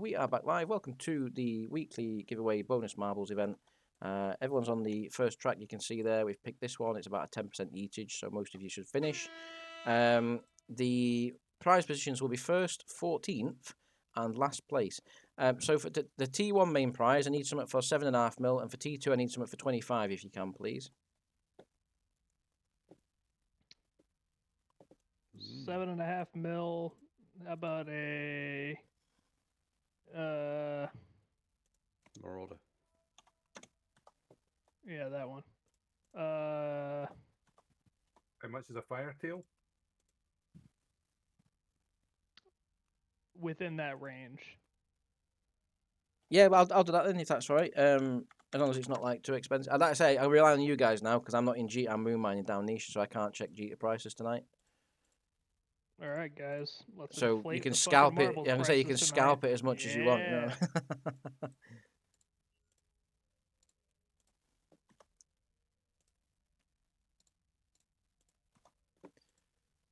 we are back live. Welcome to the weekly giveaway bonus marbles event. Everyone's on the first track. You can see there. We've picked this one. It's about a 10% eatage, so most of you should finish. The prize positions will be first, 14th, and last place. So for the T1 main prize, I need something for 7.5 mil, and for T2, I need something for 25, if you can, please. 7.5 mil. How about a Marauder. yeah, that one. How much is a fire tail? Within that range. Yeah, well, I'll do that then if that's all right. As long as it's not like too expensive. I'd like to say I rely on you guys now because I'm not in Jeet. I'm moon mining down niche, so I can't check Jeet prices tonight. All right, guys. Let's So inflate you can the scalp fucking it. marbles Yeah, I'm gonna say you can prices scalp tonight. it as much as you want. You know? Yeah.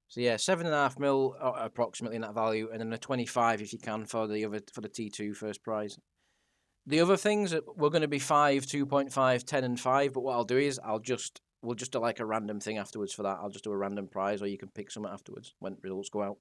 So yeah, 7.5 mil approximately in that value, and then a 25 if you can for the T2 first prize. The other things were going to be 5, 2.5, 10, and 5. But what I'll do is we'll just do like a random thing afterwards for that. I'll just do a random prize, or you can pick something afterwards when results go out.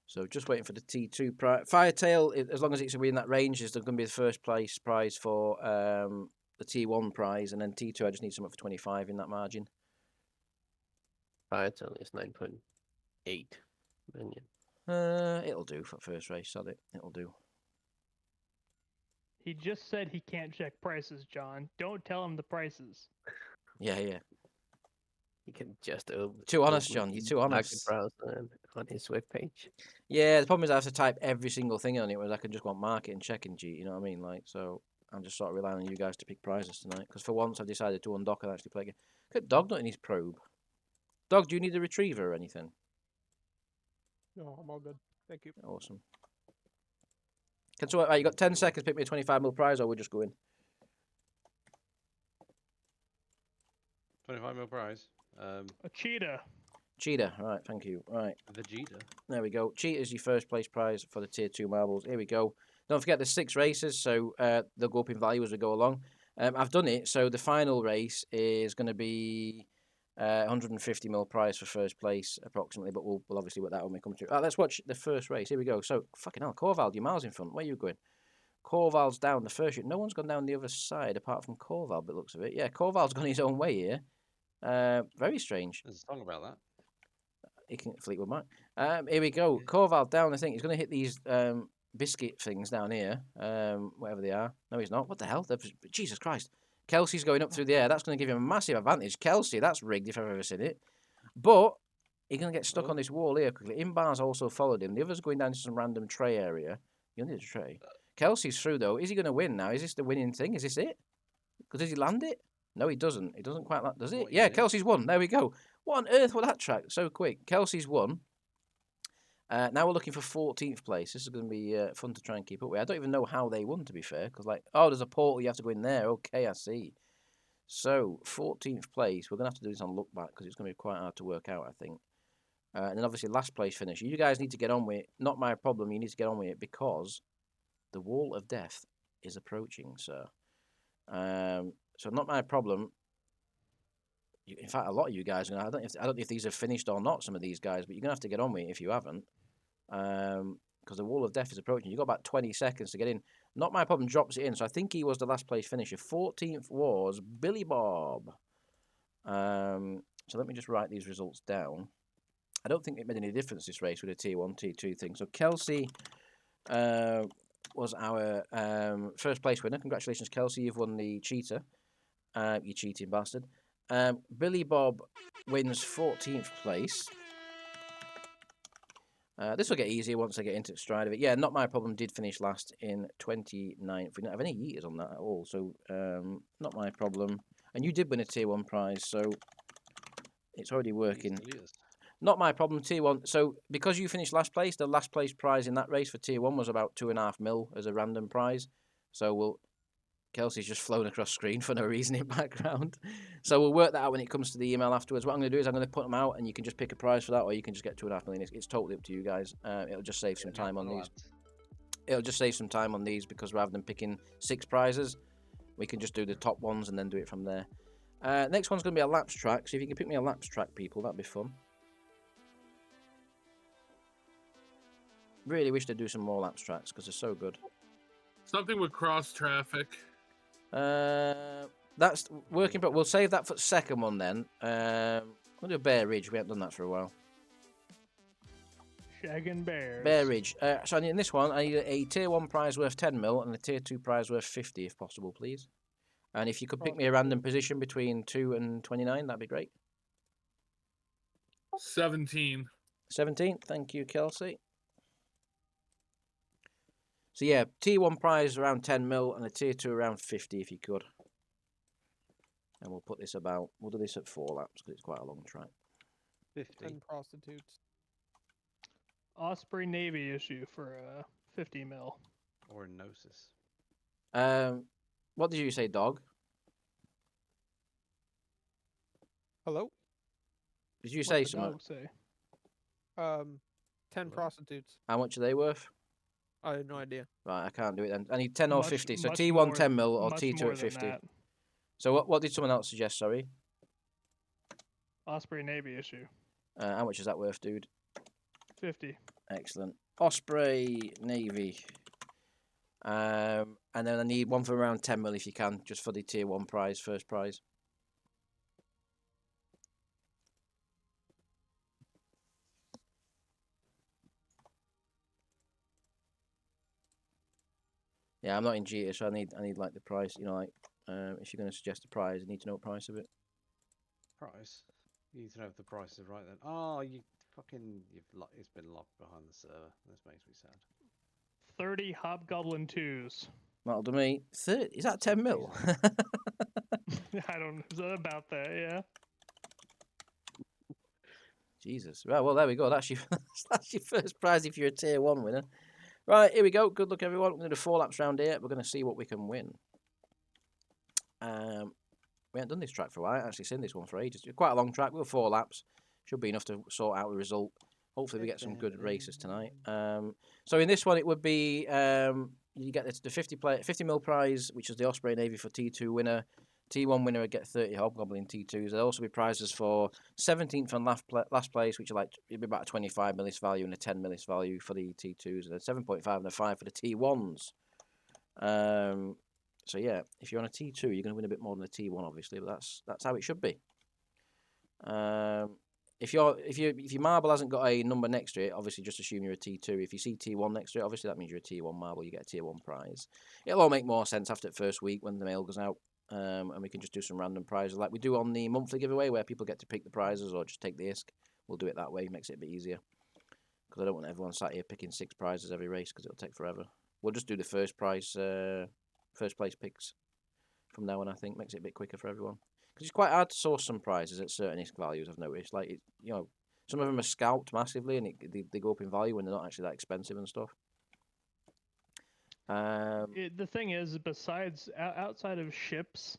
So just waiting for the T2 prize. Firetail, as long as it's within that range, is going to be the first place prize for the T1 prize, and then T2 I just need something for 25 in that margin. Firetail is 9.8 million. It'll do for first race, sod it. It'll do. He just said he can't check prices, John. Don't tell him the prices. Yeah. You can just Too honest, John. You're too honest. browser on his webpage. Yeah, the problem is I have to type every single thing on it, whereas I can just go on market and check in G. You know what I mean? Like, so I'm just sort of relying on you guys to pick prizes tonight. Because for once I've decided to undock and actually play a game. Look at Dog not in his probe. Dog, do you need a retriever or anything? No, I'm all good. Thank you. Awesome. So, you got 10 seconds to pick me a 25 mil prize, or we're just going? 25 mil prize. A cheetah. Cheetah. All right, thank you. All right. Vegeta. There we go. Cheetah's your first place prize for the tier 2 marbles. Here we go. Don't forget there's 6 races, so they'll go up in value as we go along. I've done it, so the final race is going to be 150 mil prize for first place, approximately, but we'll obviously work that when we come to it. Let's watch the first race. Here we go. So, fucking hell, Corval, you're miles in front. Where are you going? Corval's down the first shoot. No one's gone down the other side apart from Corval, by the looks of it. Yeah, Corval's gone his own way here. Very strange. There's a song about that. He can Fleetwood Mac. Here we go. Corval down. I think he's going to hit these biscuit things down here. Whatever they are. No, he's not. What the hell? Jesus Christ. Kelsey's going up through the air. That's going to give him a massive advantage. Kelsey, that's rigged if I've ever seen it. But he's going to get stuck on this wall here quickly. Inbar's also followed him. The others going down to some random tray area. You need a tray. Kelsey's through though. Is he going to win now? Is this the winning thing? Is this it? Because does he land it? No, he doesn't. He doesn't quite land. Does it? Yeah, Kelsey's won. There we go. What on earth was that track so quick? Kelsey's won. Now we're looking for 14th place. This is going to be fun to try and keep up with. I don't even know how they won, to be fair, because there's a portal, you have to go in there. Okay, I see. So 14th place. We're going to have to do this on look back because it's going to be quite hard to work out, I think. And then obviously last place finish. You guys need to get on with it. Not my problem. You need to get on with it because the wall of death is approaching, sir. So not my problem. In fact, a lot of you guys, I don't know if these are finished or not, some of these guys, but you're going to have to get on with it if you haven't. Because the wall of death is approaching. You've got about 20 seconds to get in. Not my problem drops it in, so I think he was the last place finisher. 14th was Billy Bob. So let me just write these results down. I don't think it made any difference this race with a tier 1, tier 2 thing. So Kelsey was our first place winner. Congratulations, Kelsey. You've won the cheetah. You cheating bastard. Billy Bob wins 14th place. This will get easier once I get into the stride of it. Yeah, not my problem. Did finish last in 29th. We don't have any years on that at all, so not my problem. And you did win a tier 1 prize, so it's already working. Not my problem, tier 1. So because you finished last place, the last place prize in that race for tier 1 was about 2.5 mil as a random prize. So Kelsey's just flown across screen for no reason in background. So we'll work that out when it comes to the email afterwards. What I'm going to do is I'm going to put them out, and you can just pick a prize for that, or you can just get 2.5 million. It's totally up to you guys. It'll just save some time on these. It'll just save some time on these because rather than picking 6 prizes, we can just do the top ones and then do it from there. Next one's going to be a laps track. So if you can pick me a laps track, people, that'd be fun. Really wish they'd do some more laps tracks because they're so good. Something with cross traffic. That's working, but we'll save that for the second one then. We'll do Bear Ridge. We haven't done that for a while. Shaggin' bears. Bear Ridge. So in this one, I need a tier 1 prize worth 10 mil and a tier 2 prize worth 50 if possible, please. And if you could pick me a random position between 2 and 29, that'd be great. 17. 17, thank you, Kelsey. So yeah, tier 1 prize around 10 mil and a tier 2 around 50 if you could. And we'll put this about, we'll do this at 4 laps because it's quite a long track. 50. 10 prostitutes. Osprey Navy issue for 50 mil. Or Gnosis. What did you say, dog? Hello? Did you What's say the something? dog say? 10 prostitutes. How much are they worth? I have no idea. Right, I can't do it then. I need 10 or Much- 50. So much T1 more- 10 mil or much T2 more at than 50. that. So what did someone else suggest, sorry? Osprey Navy issue. How much is that worth, dude? 50. Excellent. Osprey Navy. And then I need one for around 10 mil if you can, just for the tier 1 prize, first prize. Yeah, I'm not in Jita, so I need like the price. You know, like if you're going to suggest a prize, I need to know the price of it. Price? You need to know if the price is right then. Oh, it's been locked behind the server. This makes me sad. 30 Hobgoblin 2s. That'll do me. 30, is that 10 mil? I don't know. Is that about that? Yeah. Jesus. Right, well, there we go. That's your first prize if you're a tier 1 winner. Right, here we go. Good luck, everyone. We're going to do 4 laps round here. We're going to see what we can win. We haven't done this track for a while. I haven't actually seen this one for ages. It's quite a long track. We've got 4 laps. Should be enough to sort out a result. Hopefully we get some good races tonight. So in this one, it would be you get the 50 mil prize, which is the Osprey Navy for T2 winner. T1 winner would get 30 Hobgoblin T2s. There'll also be prizes for 17th and last place, which are like it'd be about a 25 millis value and a 10 millis value for the T2s, and a 7.5 and a 5 for the T1s. So yeah, if you're on a T2, you're going to win a bit more than a T1, obviously, but that's how it should be. If your marble hasn't got a number next to it, obviously just assume you're a T2. If you see T1 next to it, obviously that means you're a T1 marble. You get a Tier 1 prize. It'll all make more sense after the first week when the mail goes out, and we can just do some random prizes like we do on the monthly giveaway, where people get to pick the prizes or just take the ISK. We'll do it that way. Makes it a bit easier because I don't want everyone sat here picking 6 prizes every race because it'll take forever. We'll just do the first prize, first place picks from now on. I think makes it a bit quicker for everyone. Because it's quite hard to source some prizes at certain ISK values, I've noticed. Like, some of them are scalped massively and they go up in value when they're not actually that expensive and stuff. The thing is, besides outside of ships,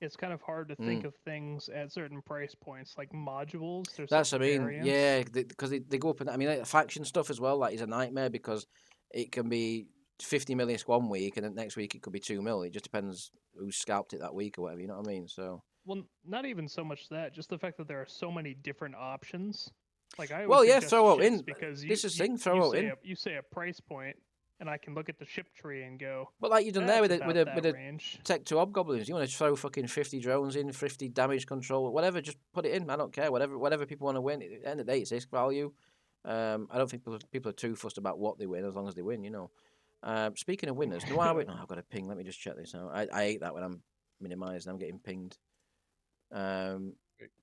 it's kind of hard to think of things at certain price points, like modules. There's That's such what I mean. variance. Yeah, because they go up in. I mean, like, faction stuff as well. Like, is a nightmare because it can be 50 mil ISK one week, and then next week it could be 2 mil. It just depends who scalped it that week or whatever. You know what I mean? So. Well, not even so much that, just the fact that there are so many different options. Like I Well, always yeah, suggest throw it ships in. because This is thing, throw it in. You say a price point, and I can look at the ship tree and go. But like you've done there with "That's a range." Tech 2 Hobgoblins, you want to throw fucking 50 drones in, 50 damage control, whatever, just put it in. I don't care. Whatever people want to win. At the end of the day, it's ISK value. I don't think people are too fussed about what they win as long as they win. You know. Speaking of winners, no, I've got a ping. Let me just check this out. I hate that when I'm minimised and I'm getting pinged.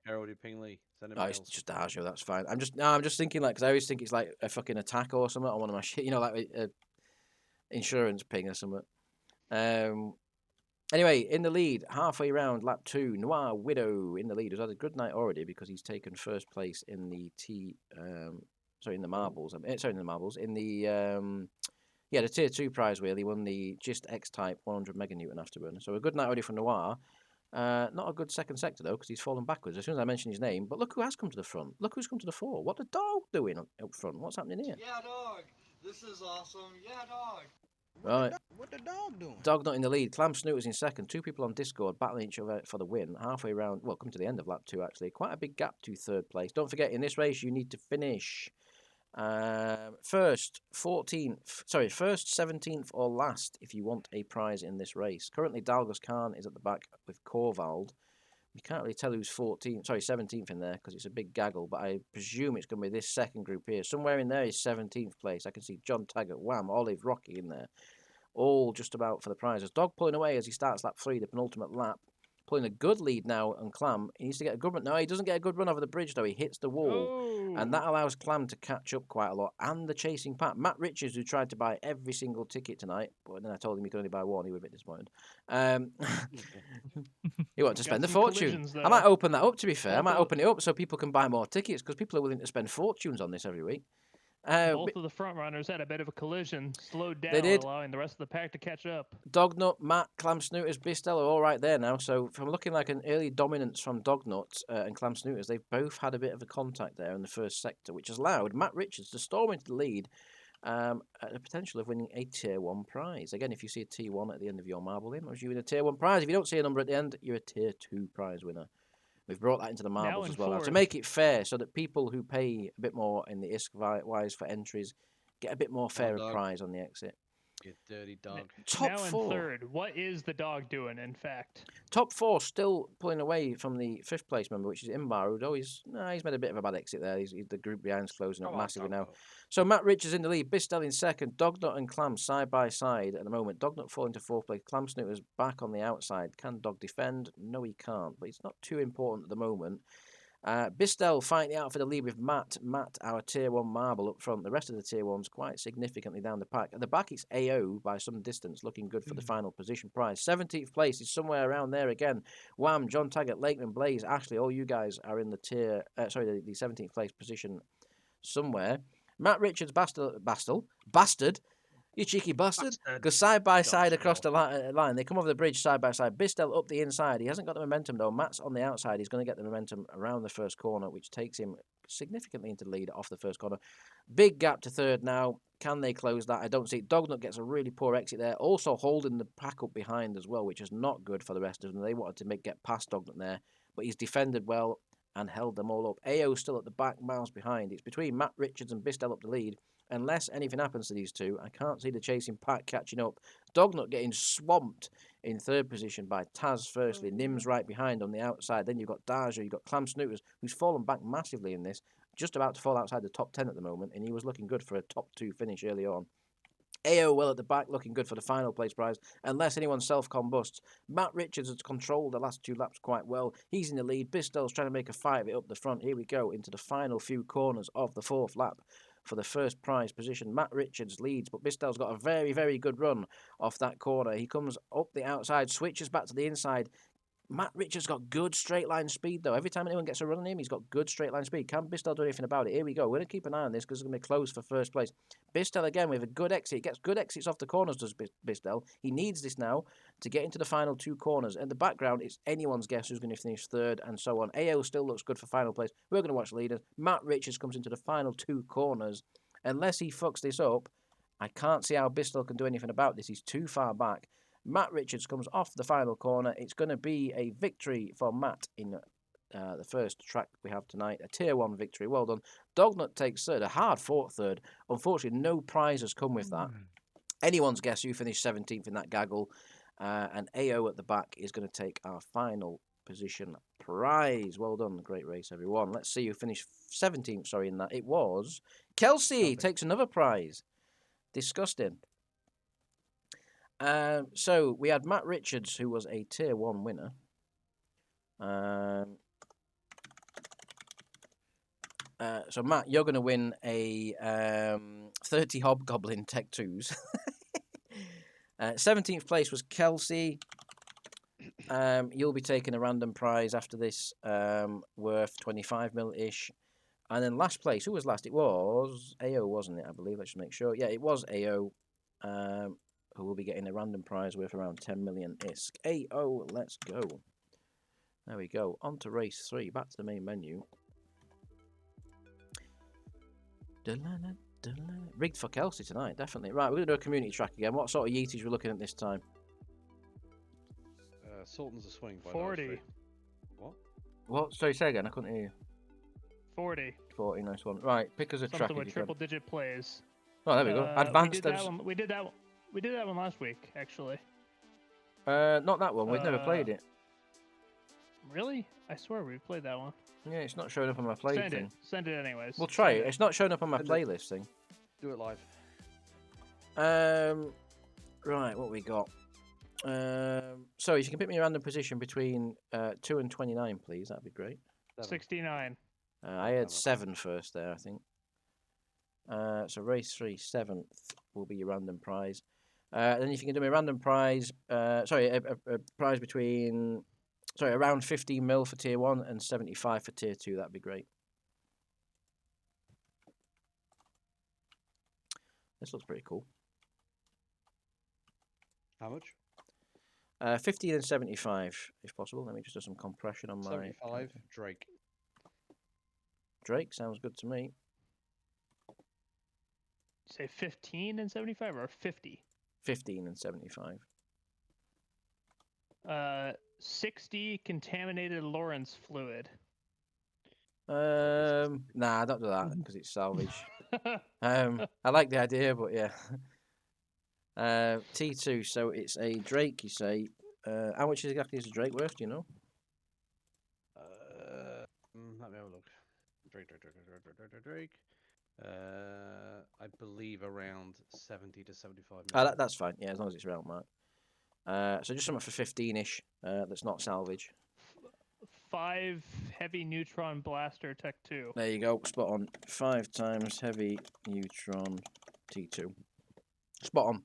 Harold Pingley. Send him Oh, it's mails. just Arjo. That's fine. I'm just thinking like because I always think it's like a fucking attack or something on one of my shit. You know, like a insurance ping or something. Anyway, in the lead, halfway round, lap 2, Noir Widow in the lead. Has had a good night already because he's taken first place in the in the marbles. In the Yeah, the tier 2 prize wheel. He won the Gist X-Type 100 meganewton afterburner. So a good night already from Noir. Not a good second sector though, because he's fallen backwards as soon as I mention his name. But look who has come to the front. Look who's come to the fore. What the dog doing up front? What's happening here? Yeah, dog. This is awesome. Yeah, dog. Right. What the dog doing? Dog not in the lead. Clam Snooters in second. Two people on Discord battling each other for the win. Halfway round. Well, come to the end of lap 2 actually. Quite a big gap to third place. Don't forget, in this race you need to finish first 17th or last if you want a prize in this race. Currently, Dalgos Khan is at the back with Korvald. You can't really tell who's 17th in there because it's a big gaggle, but I presume it's going to be this second group here. Somewhere in there is 17th place. I can see John Taggart, Wham, Olive, Rocky in there. All just about for the prizes. Dog pulling away as he starts lap 3, the penultimate lap. Pulling a good lead now on Clam. He needs to get a good run. No, he doesn't get a good run over the bridge, though. He hits the wall. And that allows Clam to catch up quite a lot. And the chasing pack. Matt Richards, who tried to buy every single ticket tonight, but then I told him he could only buy one. He was a bit disappointed. He wanted to spend a fortune. I might open that up, to be fair. I might open it up so people can buy more tickets, because people are willing to spend fortunes on this every week. Both of the front runners had a bit of a collision, slowed down, allowing the rest of the pack to catch up. Dognut, Matt, Clam Snooters, Bistel are all right there now. So from looking like an early dominance from Dognut and Clam Snooters, they've both had a bit of a contact there in the first sector, which has allowed Matt Richards to storm into the lead at the potential of winning a Tier 1 prize. Again, if you see a T1 at the end of your marble in, you win a Tier 1 prize. If you don't see a number at the end, you're a Tier 2 prize winner. We've brought that into the marbles as well now, to make it fair, so that people who pay a bit more in the ISK-wise for entries get a bit more fairer prize on the exit. You dirty dog. Top now 4. in third, what is the dog doing, in fact? Top 4 still pulling away from the 5th place member, which is Imbar, who he's made a bit of a bad exit there. The group behind's closing up massively now. So Matt Richards in the lead, Bistel in second, Dognut and Clam side by side at the moment. Dognut falling to 4th place, Clam Snooters back on the outside. Can Dog defend? No, he can't, but it's not too important at the moment. Bistel fighting out for the lead with Matt. Matt, our Tier 1 marble up front. The rest of the Tier 1s quite significantly down the pack. At the back, it's AO by some distance, looking good for the final position prize. 17th place is somewhere around there again. Wham, John Taggart, Lakeman, Blaze, Ashley, all you guys are in the the 17th place position somewhere. Matt Richards, Bastard. You cheeky bastard. Because side by side across the line. They come over the bridge side by side. Bistel up the inside. He hasn't got the momentum, though. Matt's on the outside. He's going to get the momentum around the first corner, which takes him significantly into the lead off the first corner. Big gap to third now. Can they close that? I don't see it. Dognut gets a really poor exit there. Also holding the pack up behind as well, which is not good for the rest of them. They wanted to get past Dognut there, but he's defended well and held them all up. AO still at the back, miles behind. It's between Matt Richards and Bistel up the lead. Unless anything happens to these two, I can't see the chasing pack catching up. Dognut getting swamped in third position by Taz firstly. Nims right behind on the outside. Then you've got Daja, you've got Clam Snooters, who's fallen back massively in this. Just about to fall outside the top 10 at the moment, and he was looking good for a top 2 finish early on. AO well at the back, looking good for the final place prize, unless anyone self-combusts. Matt Richards has controlled the last 2 laps quite well. He's in the lead. Bistel's trying to make a fight of it up the front. Here we go into the final few corners of the 4th lap for the first prize position. Matt Richards leads, but Bistel's got a very, very good run off that corner. He comes up the outside, switches back to the inside. Matt Richards got good straight line speed, though. Every time anyone gets a run on him, he's got good straight line speed. Can Bistel do anything about it? Here we go. We're going to keep an eye on this because it's going to be close for first place. Bistel again with a good exit. He gets good exits off the corners, does Bistel. He needs this now to get into the final 2 corners. In the background, it's anyone's guess who's going to finish third and so on. AO still looks good for final place. We're going to watch the leaders. Matt Richards comes into the final 2 corners. Unless he fucks this up, I can't see how Bistel can do anything about this. He's too far back. Matt Richards comes off the final corner. It's going to be a victory for Matt in the first track we have tonight. A Tier 1 victory. Well done. Dognut takes third. A hard-fought third. Unfortunately, no prize has come with that. Anyone's guess who finished 17th in that gaggle. And AO at the back is going to take our final position prize. Well done. Great race, everyone. Let's see who finished 17th, in that. It was Kelsey takes another prize. Disgusting. So we had Matt Richards, who was a Tier 1 winner. So Matt, you're going to win a 30 Hobgoblin Tech 2s. 17th place was Kelsey. You'll be taking a random prize after this, worth 25 mil-ish. And then last place, who was last? It was AO, wasn't it? I believe. Let's just make sure. Yeah, it was AO. who will be getting a random prize worth around 10 million ISK. AO, let's go. There we go. On to race 3. Back to the main menu. Rigged for Kelsey tonight, definitely. Right, we're going to do a community track again. What sort of Yeeties we're looking at this time? Sultan's a swing by 40. Street. What? What? Sorry, say again. I couldn't hear you. 40. 40, nice one. Right, pick us a track Something if with you can. triple-digit plays. Oh, there we go. Advanced. We did that one. We did that one last week, actually. Not that one. We've never played it. Really? I swear we played that one. Yeah, it's not showing up on my play Send thing. it. Send it anyways. We'll try Send it. It's not showing up on my Send it. playlist thing. Do it live. Right, what we got? So if you can pick me a random position between 2 and 29, please, that'd be great. 69. I had 7 first there, I think. So race 3, 7th will be your random prize. Then if you can do me a random prize, a prize between, around 15 mil for tier 1 and 75 for tier 2, that'd be great. This looks pretty cool. How much? 15 and 75, if possible. Let me just do some compression on my 75. Drake. Drake. Sounds good to me. Say 15 and 75 or 50? 15 and 75. 60 contaminated Lawrence fluid. Nah, don't do that because it's salvage. I like the idea, but yeah. T2, so it's a Drake, you say. How much exactly is a Drake worth, do you know? Let me have a look. Drake. I believe around 70 to 75 million. That's fine, yeah, as long as it's round mark. So just something for 15-ish, that's not salvage. 5 heavy neutron blaster Tech 2. There you go, spot on. 5 times heavy neutron T2. Spot on.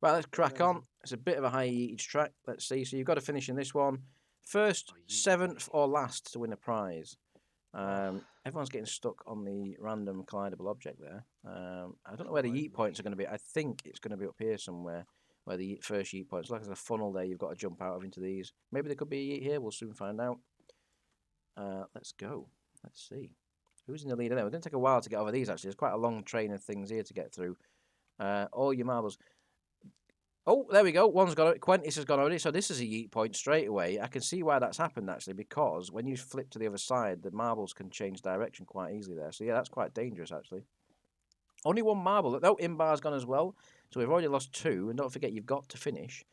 Right, let's crack on. It's a bit of a high yeetage track. Let's see. So you've got to finish in this one. First, 7th, or last to win a prize. Everyone's getting stuck on the random collidable object there. I don't know where the yeet points are going to be. I think it's going to be up here somewhere, where the first yeet points. Like there's a funnel there you've got to jump out of into these. Maybe there could be a yeet here. We'll soon find out. Let's go. Let's see. Who's in the lead there? We're going to take a while to get over these, actually. There's quite a long train of things here to get through. All your marbles. Oh, there we go. One's got it. Quentis has gone already. So this is a yeet point straight away. I can see why that's happened, actually, because when you flip to the other side, the marbles can change direction quite easily there. So, yeah, that's quite dangerous, actually. Only one marble. No, Imbar's gone as well. So we've already lost 2. And don't forget, you've got to finish.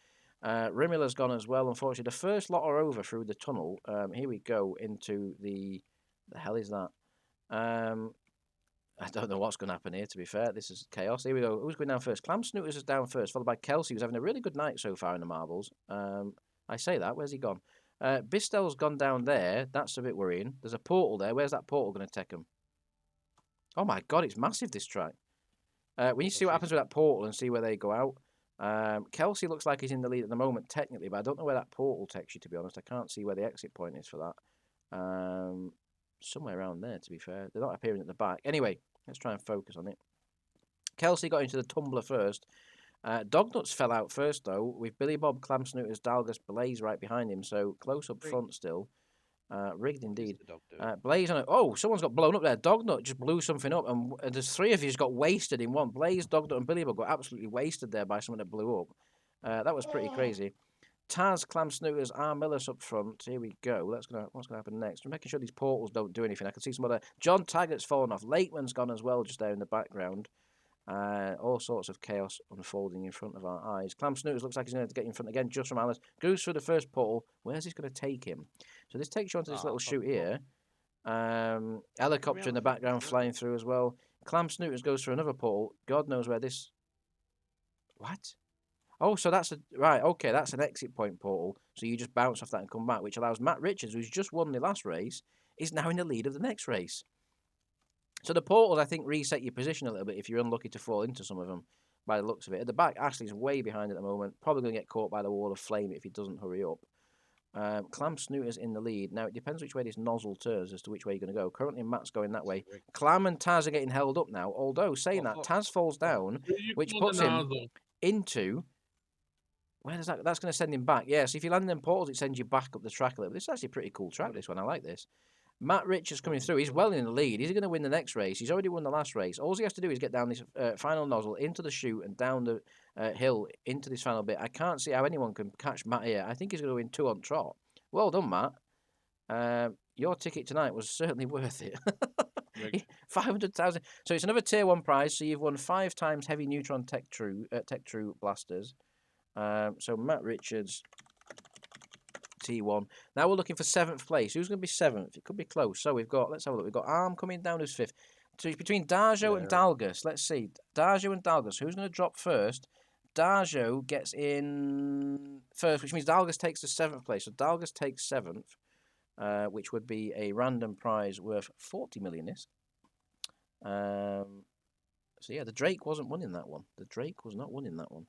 Rimula's gone as well, unfortunately. The first lot are over through the tunnel. Here we go into the hell is that? I don't know what's going to happen here, to be fair. This is chaos. Here we go. Who's going down first? Clam Snooters is down first, followed by Kelsey, who's having a really good night so far in the marbles. I say that. Where's he gone? Bistel's gone down there. That's a bit worrying. There's a portal there. Where's that portal going to take him? Oh, my God. It's massive, this track. We need to see what happens with that portal and see where they go out. Kelsey looks like he's in the lead at the moment, technically, but I don't know where that portal takes you, to be honest. I can't see where the exit point is for that. Somewhere around there, to be fair. They're not appearing at the back. Anyway, let's try and focus on it. Kelsey got into the tumbler first. Dognuts fell out first, though, with Billy Bob, Clam Snooters, Dalgas, Blaze right behind him, so close up front still. Rigged indeed. Blaze on it. Oh, someone's got blown up there. Dognut just blew something up, and there's 3 of you just got wasted in one. Blaze, Dognut, and Billy Bob got absolutely wasted there by someone that blew up. That was pretty crazy. Taz, Clam Snooters, R. Millis up front. Here we go. What's going to happen next? We're making sure these portals don't do anything. I can see some other. John Taggart's fallen off. Lateman's gone as well, just there in the background. All sorts of chaos unfolding in front of our eyes. Clam Snooters looks like he's going to get in front again, just from Alice. Goes through the first portal. Where's this going to take him? So this takes you onto this little chute here. Helicopter in the background flying through as well. Clam Snooters goes through another portal. God knows where this. What? Oh, so that's okay, that's an exit point portal. So you just bounce off that and come back, which allows Matt Richards, who's just won the last race, is now in the lead of the next race. So the portals, I think, reset your position a little bit if you're unlucky to fall into some of them, by the looks of it. At the back, Ashley's way behind at the moment. Probably going to get caught by the wall of flame if he doesn't hurry up. Clam Snooters in the lead. Now, it depends which way this nozzle turns as to which way you're going to go. Currently, Matt's going that way. Clam and Taz are getting held up now, although, saying that, Taz falls down, which puts him into. Where does that? That's going to send him back. Yeah, so if you land in portals, it sends you back up the track a little bit. This is actually a pretty cool track, this one. I like this. Matt Richards coming through. He's well in the lead. He's going to win the next race. He's already won the last race. All he has to do is get down this final nozzle into the chute and down the hill into this final bit. I can't see how anyone can catch Matt here. I think he's going to win 2 on trot. Well done, Matt. Your ticket tonight was certainly worth it. 500,000. So it's another tier 1 prize. So you've won 5 times heavy neutron Tech True blasters. So Matt Richards, T1. Now we're looking for 7th place. Who's going to be 7th? It could be close. So we've got, let's have a look. We've got Arm coming down as 5th. So it's between Darjo and Dalgus. Let's see. Darjo and Dalgus. Who's going to drop first? Darjo gets in first, which means Dalgus takes the 7th place. So Dalgus takes 7th, which would be a random prize worth 40 million. So yeah, the Drake wasn't winning that one. The Drake was not winning that one.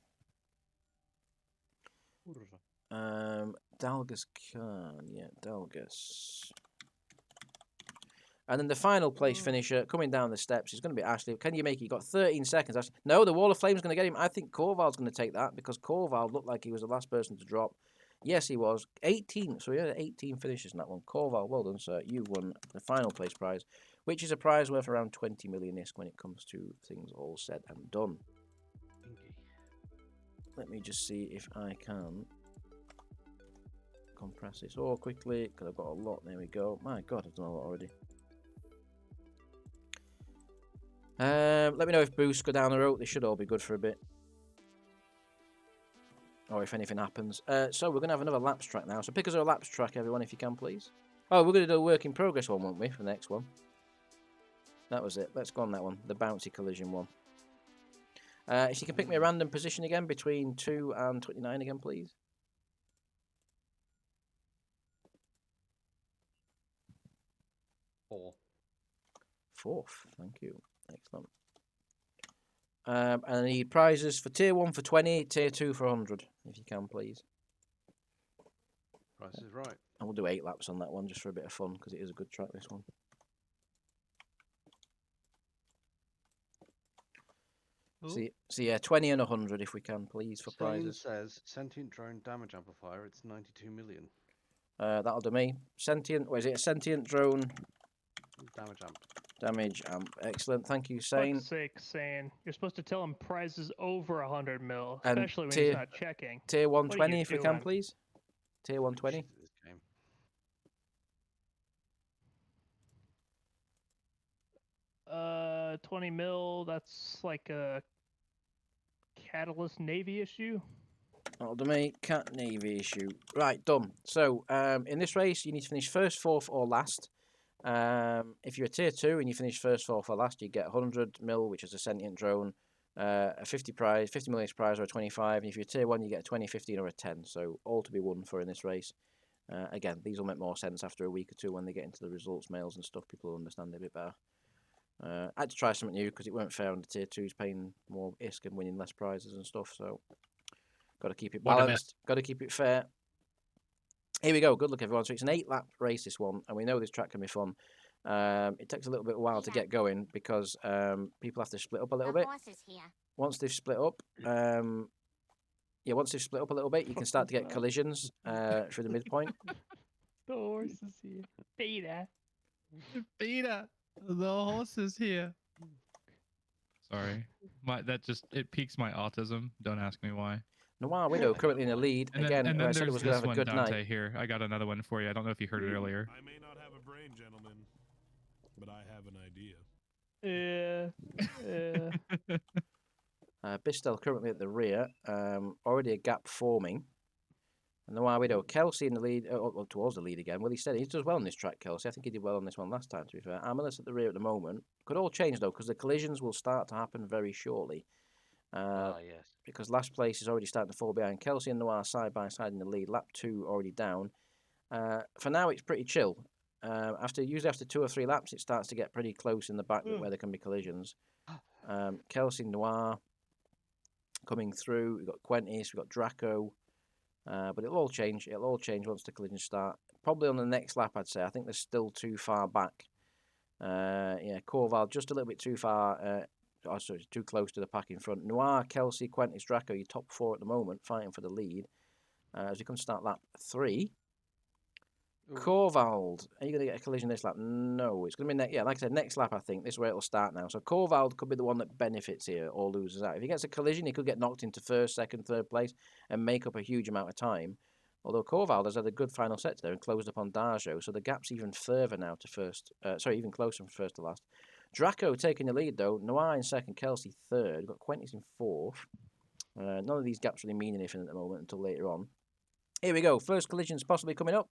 Dalgus Khan, yeah, Dalgus. And then the final place finisher coming down the steps is going to be Ashley. Can you make it? You got 13 seconds. Ashley. No, the Wall of Flame is going to get him. I think Korval's going to take that because Korval looked like he was the last person to drop. Yes, he was. 18. So he had 18 finishes in that one. Korval, well done, sir. You won the final place prize, which is a prize worth around 20 million ISK when it comes to things all said and done. Let me just see if I can compress this all quickly because I've got a lot. There we go. My God, I've done a lot already. Let me know if boosts go down the road. They should all be good for a bit. Or if anything happens. So we're going to have another laps track now. So pick us a laps track, everyone, if you can, please. Oh, we're going to do a work in progress one, won't we, for the next one? That was it. Let's go on that one. The bouncy collision one. If you can pick me a random position again between 2 and 29 again, please. 4. 4th. Thank you. Excellent. And I need prizes for tier 1 for 20, tier 2 for 100, if you can, please. Price is right. And we'll do 8 laps on that one just for a bit of fun because it is a good track, this one. So yeah, 20 and 100 if we can, please, for prizes. Says sentient drone damage amplifier. It's 92 million. That'll do me. Sentient. What is it? A sentient drone Damage amp. damage amp. Excellent. Thank you, Sane. Fuck's sake, Sane. You're supposed to tell him prizes over 100 mil, And especially when he's not checking. Tier What are 120 you if we can, doing? please. Tier 120. Shit at this game. 20 mil. That's like a Catalyst Navy issue. That'll do me. Cat Navy issue. Right, done. So, in this race, you need to finish first, 4th, or last. If you're a tier 2 and you finish first, 4th, or last, you get 100 mil, which is a sentient drone, a 50 million prize, or a 25. And if you're tier 1, you get a 20, 15, or a 10. So, all to be won for in this race. Again, these will make more sense after a week or two when they get into the results mails and stuff. People will understand it a bit better. I had to try something new because it weren't fair on the tier 2s paying more ISK and winning less prizes and stuff. So, got to keep it balanced. Got to keep it fair. Here we go. Good luck, everyone. So it's an 8-lap race, this one, and we know this track can be fun. It takes a little bit of a while to get going because people have to split up a little bit. Once they've split up, once they've split up a little bit, you can start to get collisions through the midpoint. The horse is here. Beta. Beta, the horse is here. Sorry, it piques my autism. Don't ask me why. Noir Widow currently in the lead. And again, then I said it was going to have a good Dante, night. Here, I got another one for you. I don't know if you heard it earlier. I may not have a brain, gentlemen, but I have an idea. Yeah. Bistel currently at the rear. Already a gap forming. And Noir Widow, Kelsey in the lead, towards the lead again. Well, he does well on this track, Kelsey. I think he did well on this one last time, to be fair. Amelus at the rear at the moment. Could all change, though, because the collisions will start to happen very shortly. Yes. Because last place is already starting to fall behind. Kelsey and Noir side by side in the lead. Lap 2 already down. For now, it's pretty chill. Usually after 2 or 3 laps, it starts to get pretty close in the back where there can be collisions. Kelsey Noir coming through. We've got Quentis, we've got Draco. But it'll all change. It'll all change once the collisions start. Probably on the next lap, I'd say. I think they're still too far back. Korval just a little bit too far Oh, sorry, too close to the pack in front. Noir, Kelsey, Quentis, Draco, your top 4 at the moment, fighting for the lead. As we come to start lap 3. Corvald, are you going to get a collision this lap? No, it's going to be like I said, next lap. I think this is where it'll start now. So Corvald could be the one that benefits here or loses out. If he gets a collision, he could get knocked into first, second, third place and make up a huge amount of time. Although Corvald has had a good final set there and closed up on Darjo, so the gap's even further now to first. Even closer from first to last. Draco taking the lead though. Noir in second, Kelsey third. We've got Quentis in fourth. None of these gaps really mean anything at the moment until later on. Here we go. First collision's possibly coming up.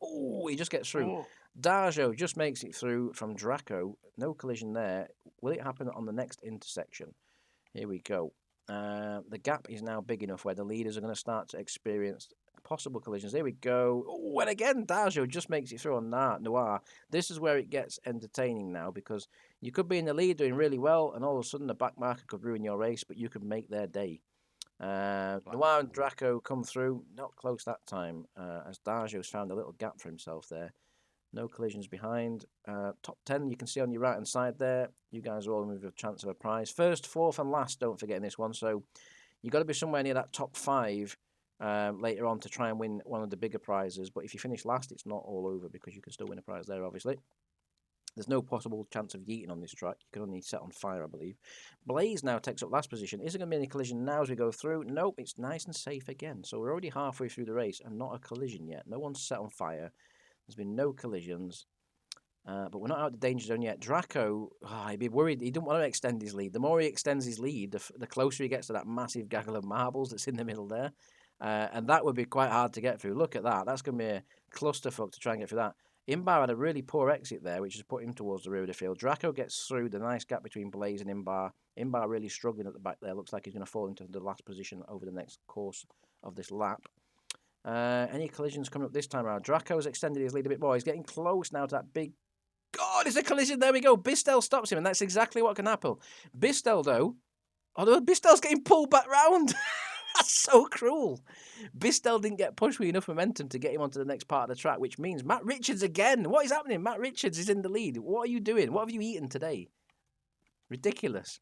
Oh, he just gets through. Oh. Darjo just makes it through from Draco. No collision there. Will it happen on the next intersection? Here we go. The gap is now big enough where the leaders are going to start to experience possible collisions. Here we go. Oh, and again, Darjo just makes it through on Noir. This is where it gets entertaining now because you could be in the lead doing really well and all of a sudden the back marker could ruin your race, but you could make their day. Noir and Draco come through, not close that time, as Darjo's found a little gap for himself there. No collisions behind. Top 10 you can see on your right hand side there. You guys are all with a chance of a prize. First, fourth and last, don't forget in this one. So you've got to be somewhere near that top 5 later on to try and win one of the bigger prizes. But if you finish last, it's not all over because you can still win a prize there, obviously. There's no possible chance of yeeting on this track. You can only set on fire, I believe. Blaze now takes up last position. Is there going to be any collision now as we go through? Nope, it's nice and safe again. So we're already halfway through the race and not a collision yet. No one's set on fire. There's been no collisions. But we're not out of the danger zone yet. Draco, he'd be worried. He didn't want to extend his lead. The more he extends his lead, the closer he gets to that massive gaggle of marbles that's in the middle there. And that would be quite hard to get through. Look at that. That's going to be a clusterfuck to try and get through that. Imbar had a really poor exit there, which has put him towards the rear of the field. Draco gets through the nice gap between Blaze and Imbar. Imbar really struggling at the back there. Looks like he's going to fall into the last position over the next course of this lap. Any collisions coming up this time around? Draco's extended his lead a bit more. He's getting close now to that big... God, it's a collision. There we go. Bistel stops him, and that's exactly what can happen. Bistel, though... Although Bistel's getting pulled back round. That's so cruel. Bistel didn't get pushed with enough momentum to get him onto the next part of the track, which means Matt Richards again. What is happening? Matt Richards is in the lead. What are you doing? What have you eaten today? Ridiculous.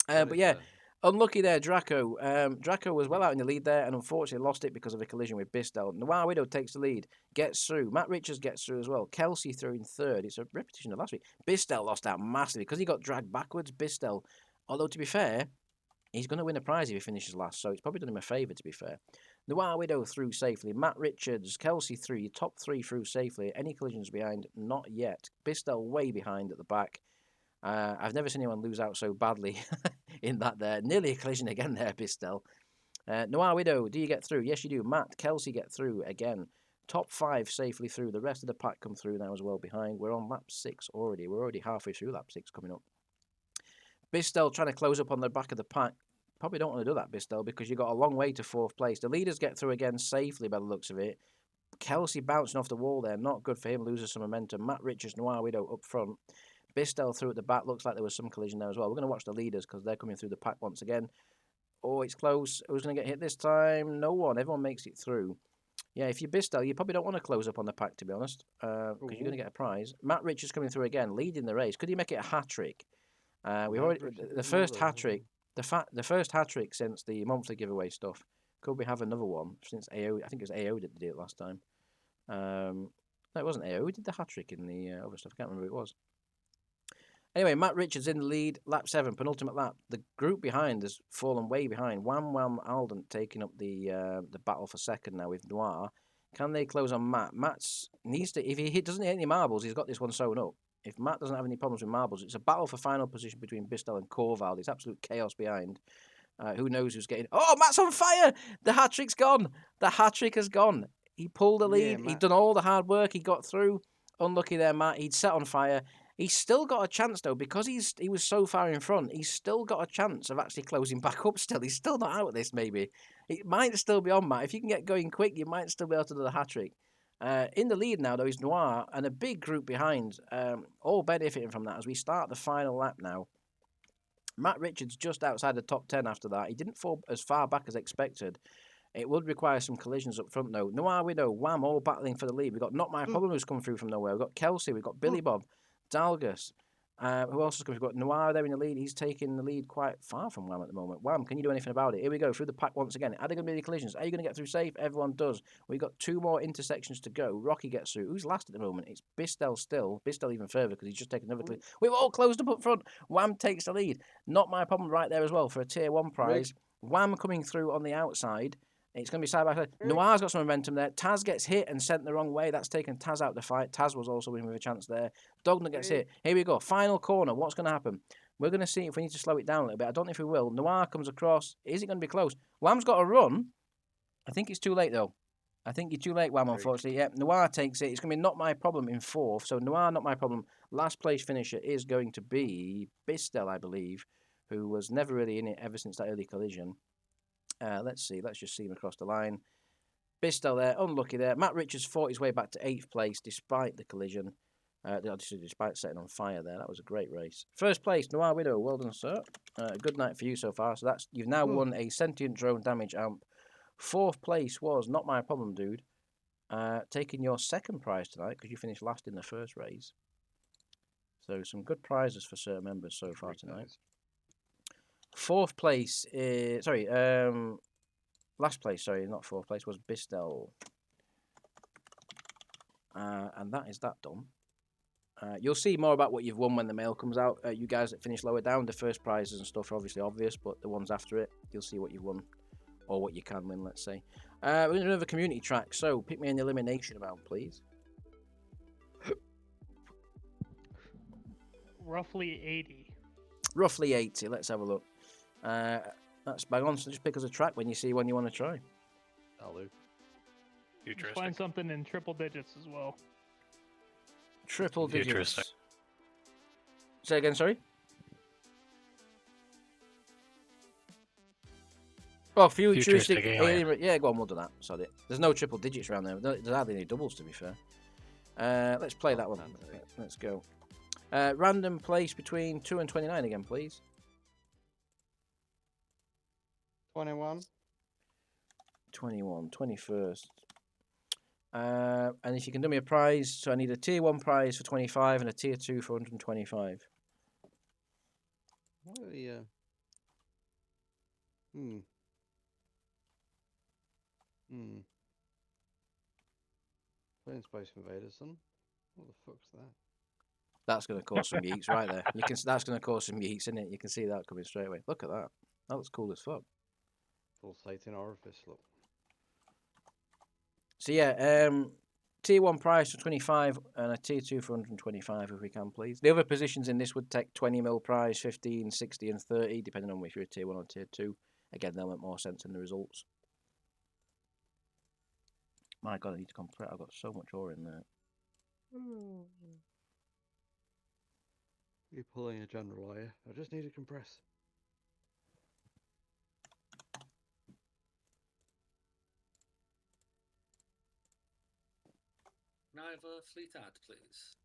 But yeah, unlucky there, Draco. Draco was well out in the lead there and unfortunately lost it because of a collision with Bistel. Noir Widow takes the lead, gets through. Matt Richards gets through as well. Kelsey through in third. It's a repetition of last week. Bistel lost out massively because he got dragged backwards. Bistel, although to be fair, he's going to win a prize if he finishes last, so it's probably done him a favour, to be fair. Noir Widow through safely. Matt Richards, Kelsey through. Your top 3 through safely. Any collisions behind? Not yet. Bistel way behind at the back. I've never seen anyone lose out so badly in that there. Nearly a collision again there, Bistel. Noir Widow, do you get through? Yes, you do. Matt, Kelsey get through again. Top 5 safely through. The rest of the pack come through now as well behind. We're on lap 6 already. We're already halfway through lap 6 coming up. Bistel trying to close up on the back of the pack. Probably don't want to do that, Bistel, because you've got a long way to 4th place. The leaders get through again safely by the looks of it. Kelsey bouncing off the wall there. Not good for him. Loses some momentum. Matt Richards, Noir Widow up front. Bistel through at the back. Looks like there was some collision there as well. We're going to watch the leaders because they're coming through the pack once again. Oh, it's close. Who's going to get hit this time? No one. Everyone makes it through. Yeah, if you're Bistel, you probably don't want to close up on the pack, to be honest, because you're going to get a prize. Matt Richards coming through again, leading the race. Could he make it a hat-trick? We've already the first hat-trick. The first hat-trick since the monthly giveaway stuff. Could we have another one since AO? I think it was AO that did it last time. No, it wasn't AO. Who did the hat-trick in the other stuff? I can't remember who it was. Anyway, Matt Richards in the lead, lap 7, penultimate lap. The group behind has fallen way behind. Wham Wham Aldent taking up the battle for second now with Noir. Can they close on Matt? Matt's needs to, if he doesn't hit any marbles, he's got this one sewn up. If Matt doesn't have any problems with marbles, it's a battle for final position between Bistel and Corvald. It's absolute chaos behind. Who knows who's getting... Oh, Matt's on fire! The hat-trick's gone! The hat-trick has gone. He pulled the lead. He'd done all the hard work. He got through. Unlucky there, Matt. He'd set on fire. He's still got a chance, though, because he was so far in front. He's still got a chance of actually closing back up still. He's still not out of this, maybe. It might still be on, Matt. If you can get going quick, you might still be able to do the hat-trick. In the lead now, though, is Noir and a big group behind, all benefiting from that as we start the final lap now. Matt Richards just outside the top 10 after that. He didn't fall as far back as expected. It would require some collisions up front, though. Noir Widow, Wham, all battling for the lead. We've got Not My Problem who's come through from nowhere. We've got Kelsey. We've got Billy Bob, Dalgus. Who else is coming? We've got Noir there in the lead. He's taking the lead quite far from Wham at the moment. Wham, can you do anything about it? Here we go, through the pack once again. Are there going to be any collisions? Are you going to get through safe? Everyone does. We've got 2 more intersections to go. Rocky gets through. Who's last at the moment? It's Bistel still. Bistel even further because he's just taken another collision. We've all closed up front. Wham takes the lead. Not my problem right there as well for a tier 1 prize. Wham coming through on the outside. It's going to be side by side. Noir's got some momentum there. Taz gets hit and sent the wrong way. That's taken Taz out of the fight. Taz was also in with a chance there. Dognut gets hit. Here we go. Final corner. What's going to happen? We're going to see if we need to slow it down a little bit. I don't know if we will. Noir comes across. Is it going to be close? Wham's got a run. I think it's too late, though. I think you're too late, Wham, unfortunately. Yep, Noir takes it. It's going to be not my problem in 4th. So Noir, not my problem. Last place finisher is going to be Bistel, I believe, who was never really in it ever since that early collision. Let's see. Let's just see him across the line. Bistel there, unlucky there. Matt Richards fought his way back to 8th place despite the collision. Despite setting on fire there. That was a great race. First place, Noir Widow. Well done, sir. Good night for you so far. So that's you've now won a sentient drone damage amp. 4th place was Not My Problem, dude. Taking your 2nd prize tonight because you finished last in the first race. So some good prizes for certain members so far tonight. 4th place is last place, sorry, not 4th place, was Bistel. And that is that done. You'll see more about what you've won when the mail comes out. You guys that finish lower down, the first prizes and stuff are obviously obvious, but the ones after it, you'll see what you've won. Or what you can win, let's say. We're going to do another community track, so pick me an elimination amount, please. Roughly 80. Roughly 80, let's have a look. That's bang on, so just pick us a track when you see one you want to try. I'll do. Just find something in triple digits as well. Triple digits. Futuristic. Say again, sorry? Oh, futuristic. alien. Yeah, go on, we'll do that. Sorry. There's no triple digits around there. There's hardly any doubles, to be fair. Let's play that one. Let's go. Random place between 2 and 29 again, please. 21. 21, 21st. And if you can do me a prize, so I need a tier 1 prize for 25 and a tier 2 for 125. What are the, Playing Space Invaders, son. What the fuck's that? That's going to cause some yeets right there. That's going to cause some yeets, isn't it? You can see that coming straight away. Look at that. That looks cool as fuck. Pulsating orifice, look. So yeah, tier 1 price for 25 and a tier 2 for 125 if we can, please. The other positions in this would take 20 mil prize, 15, 60 and 30, depending on if you're a tier 1 or tier 2. Again, they'll make more sense in the results. My god, I need to compress. I've got so much ore in there. You're pulling a general, are you? I just need to compress. Can I have a fleet ad, please?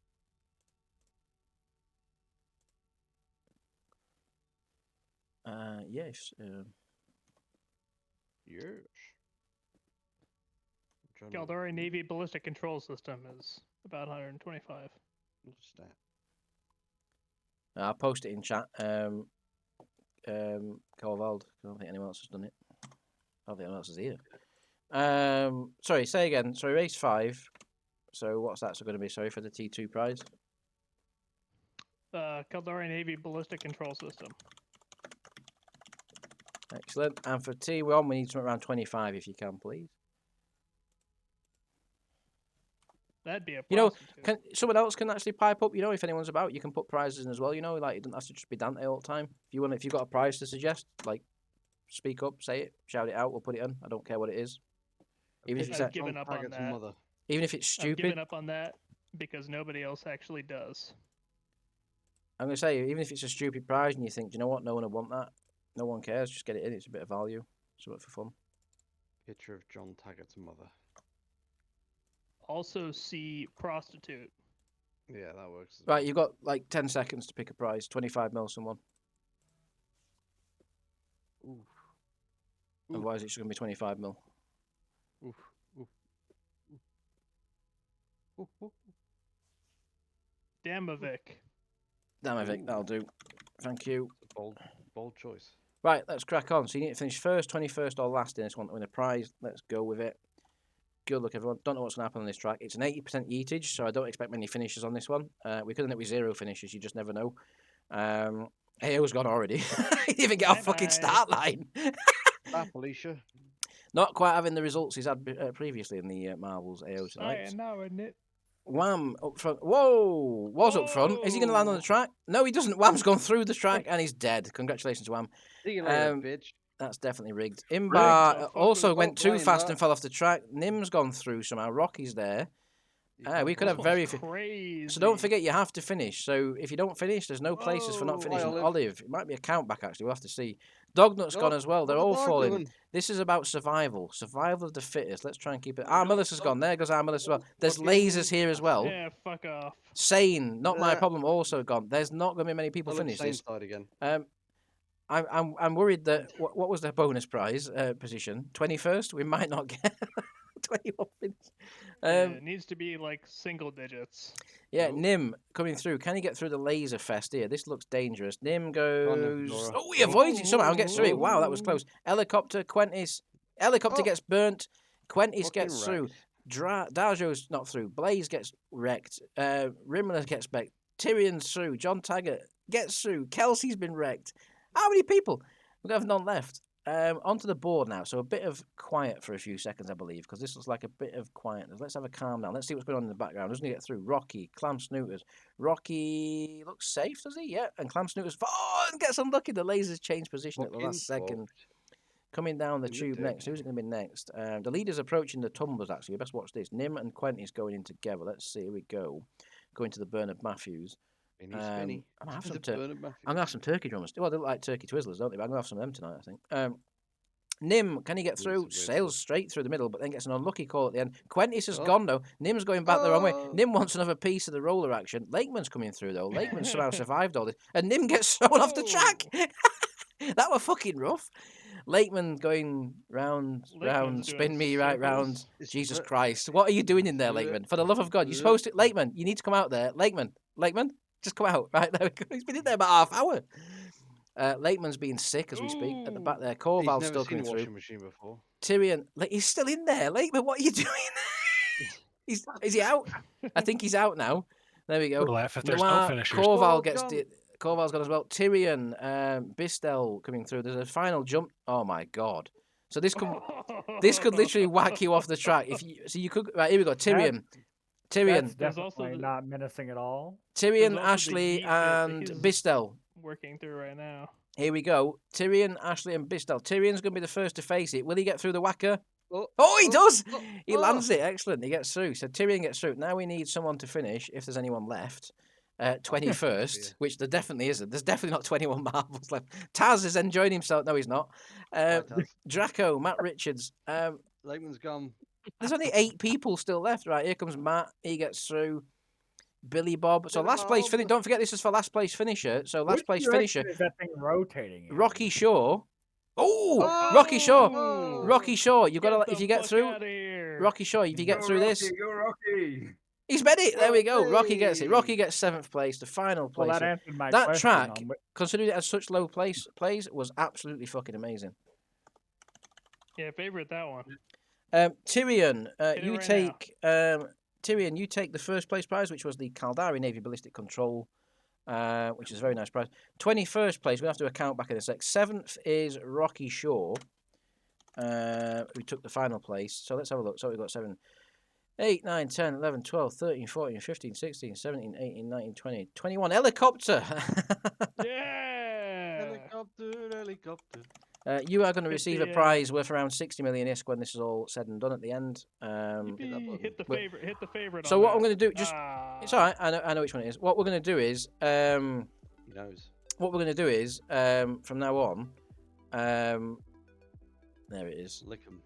Yes. Yes. Caldari Navy ballistic control system is about 125. What's that? I'll post it in chat. Corvald. I don't think anyone else has done it. I don't think anyone else is here. Sorry, say again. Sorry, race 5. So what's that going to be? Sorry for the T2 prize. Caldari Navy ballistic control system. Excellent. And for T1, we need something around 25 if you can, please. That'd be a You know, prostitute. someone else can actually pipe up. You know, if anyone's about, you can put prizes in as well. You know, like it doesn't have to just be Dante all the time. If you've got a prize to suggest, like speak up, say it, shout it out. We'll put it in. I don't care what it is. Even if it's I've given up on that. Even if it's I've stupid. given up on that because nobody else actually does. I'm gonna say, even if it's a stupid prize and you think, do you know what, no one will want that. No one cares. Just get it in. It's a bit of value. Something for fun. Picture of John Taggart's mother. Also see prostitute. Yeah, that works. Right, you've got like 10 seconds to pick a prize. 25 mil, someone. Oof. Otherwise, it's going to be 25 mil. Oof. Oof. Oof. Oof. Damovic. Damn, Vic, that'll do. Thank you. Bold choice. Right, let's crack on. So you need to finish first, 21st, or last in this one to win a prize. Let's go with it. Good luck, everyone. Don't know what's going to happen on this track. It's an 80% yeetage, so I don't expect many finishes on this one. We could end up with 0 finishes. You just never know. AO's gone already. He didn't even get off fucking start line. Alicia. Not quite having the results he's had previously in the Marvels AO tonight. I know, isn't it? Wham up front. Whoa, was up front. Is he going to land on the track? No, he doesn't. Wham's gone through the track and he's dead. Congratulations, Wham. See you later, bitch. That's definitely rigged. Imbar also went too playing fast that. and fell off the track. Nim's gone through somehow. Rocky's there. We could have very few. Crazy. So don't forget, you have to finish. So if you don't finish, there's no places for not Whoa. finishing. Olive. Olive, it might be a count back actually. We'll have to see. Dognut's gone as well. They're all falling. doing? This is about survival. Survival of the fittest. Let's try and keep it. Melissa's gone. There goes Melissa's as well. There's What do you lasers here as well. Yeah, fuck off. Sane, not my Yeah. problem, also gone. There's not going to be many people Olive finish same this. side again. I'm worried that what was the bonus prize position? 21st. We might not get 21 finish. Yeah, it needs to be like single digits. Yeah, Nim coming through. Can he get through the laser fest here? This looks dangerous. Nim goes. Nora. Oh, he avoids it somehow and gets through it. Wow, that was close. Helicopter, Quentis. Helicopter gets burnt. Quentis Fucking gets through. wrecked. Darjo's not through. Blaze gets wrecked. Rimler gets wrecked. Tyrion's through. John Taggart gets through. Kelsey's been wrecked. How many people? We have none left. Onto the board now. So a bit of quiet for a few seconds, I believe, because this looks like a bit of quietness. Let's have a calm down. Let's see what's going on in the background. Doesn't he get through? Rocky, Clam Snooters. Rocky looks safe, does he? Yeah. And Clam Snooters and gets unlucky. The lasers change position at the last second. Coming down the tube next. Who's it going to be next? The leader's approaching the tumblers, actually. You best watch this. Nim and Quentin's going in together. Let's see. Here we go. Going to the Bernard Matthews. Spinny, I'm spinny. gonna have To some the Bernard Matthews. I'm gonna have some turkey drummers. Well, they look like turkey twizzlers, don't they? But I'm gonna have some of them tonight, I think. Nim, can he get through? Sails straight through the middle, but then gets an unlucky call at the end. Quentis has gone though. Nim's going back the wrong way. Nim wants another piece of the roller action. Lakeman's coming through though. Lakeman somehow survived all this, and Nim gets thrown off the track. That were fucking rough. Lakeman going round, spin me right round. Jesus Christ, what are you doing in there, Lakeman? For the love of God, you're supposed to. Lakeman, you need to come out there. Lakeman, just come out. Right there we go. He's been in there about half hour. Lakeman's being sick as we speak at the back there. Corval's still coming through. Machine before. Tyrion, he's still in there. Lakeman, what are you doing? Is he out? I think he's out now. There we go. Left if there's no Noir, finishers. Corval gets Corval's gone as well. Tyrion, Bistel coming through. There's a final jump. Oh my God! So this could literally whack you off the track. You could right here we go. Tyrion. That's definitely not menacing at all. Tyrion, Ashley, and Bistel. Working through right now. Here we go. Tyrion, Ashley, and Bistel. Tyrion's going to be the first to face it. Will he get through the whacker? He does! He lands it. Excellent. He gets through. So Tyrion gets through. Now we need someone to finish, if there's anyone left. 21st, which there definitely isn't. There's definitely not 21 marbles left. Taz is enjoying himself. No, he's not. Draco, Matt Richards. Lakeman's gone. There's only 8 people still left. Right, here comes Matt. He gets through. Billy Bob. So last place finish. Don't forget this is for last place finisher. So last place finisher. Is that thing rotating? Rocky Shaw. Oh, Rocky Shaw. Rocky Shaw. You've got to if you get through. Rocky Shaw. If you get through this. Go Rocky. He's made it. There we go. Rocky gets it. Rocky gets 7th place, the final place. Well, that answered my that question track, on considering it had such low plays, was absolutely fucking amazing. Yeah, favorite that one. Tyrion, you right take Tyrion, you take the first place prize, which was the Caldari Navy Ballistic Control, which is a very nice prize. 21st place, we have to account back in a sec. 7th is Rocky Shaw, who took the final place. So let's have a look. So we've got 7, 8, 9, 10, 11, 12, 13, 14, 15, 16, 17, 18, 19, 20, 21. Helicopter! Yeah! Helicopter. You are going to receive a prize worth around 60 million ISK when this is all said and done at the end. Hit the favorite. Hit the favorite. So what I'm going to do, it's all right. I know which one it is. What we're going to do is, He knows. What we're going to do is, from now on, there it is. Lick 'em.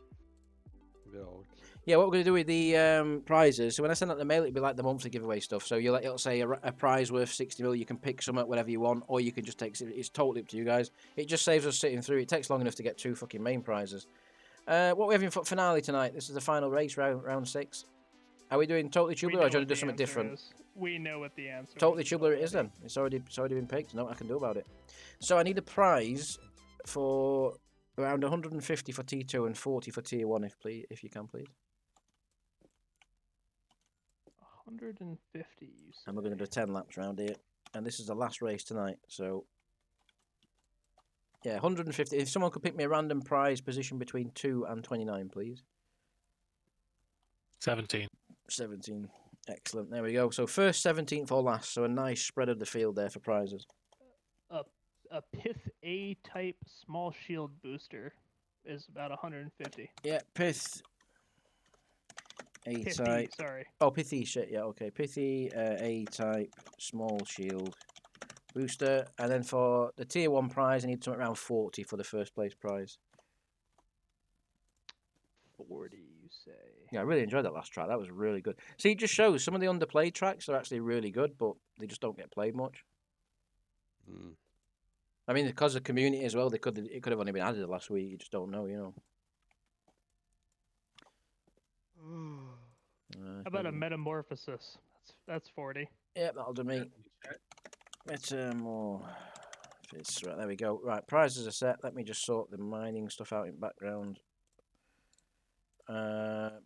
Good old. Yeah, what we're going to do with the prizes, so when I send out the mail, it'll be like the monthly giveaway stuff. So it'll say a prize worth 60 mil. You can pick some at whatever you want, or you can just take it's totally up to you guys. It just saves us sitting through. It takes long enough to get 2 fucking main prizes. What we having for finale tonight? This is the final race, round 6. Are we doing totally We tubular, know or do you what want to do the something answer different? is. We know what the answer Totally is tubular it is already. then. It's already been picked. No, I can do about it. So I need a prize for around 150 for T2 and 40 for Tier 1, if you can, please. 150, you say? And we're going to do 10 laps around here. And this is the last race tonight, so... Yeah, 150. If someone could pick me a random prize position between 2 and 29, please. 17. 17. Excellent. There we go. So first, 17th or last. So a nice spread of the field there for prizes. A Pith A type small shield booster is about 150. Yeah, Pith A Pithy, type. sorry. Oh, Pithy shit. Yeah, okay. Pithy A type small shield booster. And then for the Tier 1 prize, I need something around 40 for the first place prize. 40, you say? Yeah, I really enjoyed that last track. That was really good. See, it just shows some of the underplayed tracks are actually really good, but they just don't get played much. Mm. I mean, because of the community as well, it could have only been added last week. You just don't know, you know. How about a metamorphosis? That's 40. Yeah, that'll do me. It's more. Right, there we go. Right, prizes are set. Let me just sort the mining stuff out in background.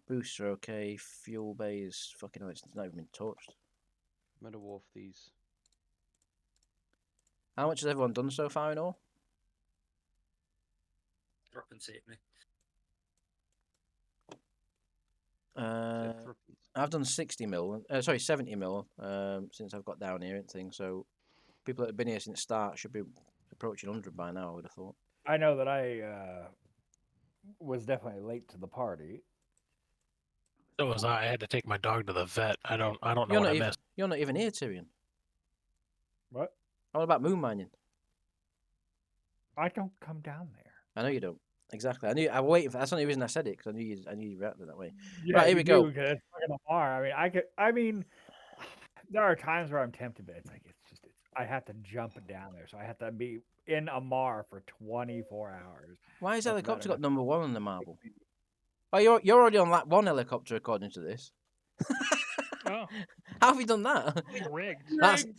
Booster, okay. Fuel bay is fucking hell, it's not even been touched. Metamorph these. How much has everyone done so far in all? Drop and take me. I've done 60 mil. Sorry, 70 mil. Since I've got down here and things. So people that have been here since the start should be approaching 100 by now. I would have thought. I know that I was definitely late to the party. So was I. I had to take my dog to the vet. I don't know You're what not I even, missed. You're not even here, Tyrion. What? What about moon mining? I don't come down there. I know you don't. Exactly. I knew. I was waiting for. That's the only reason I said it because I knew you reacted that way. Yeah, right, here we go. It's fucking Amar. I mean, there are times where I'm tempted, but it's like I have to jump down there, so I have to be in Amar for 24 hours. Why has That's helicopter about got number 1 on the marble? Oh, you're already on lap 1 helicopter according to this. Oh. How have you done that? Rigged.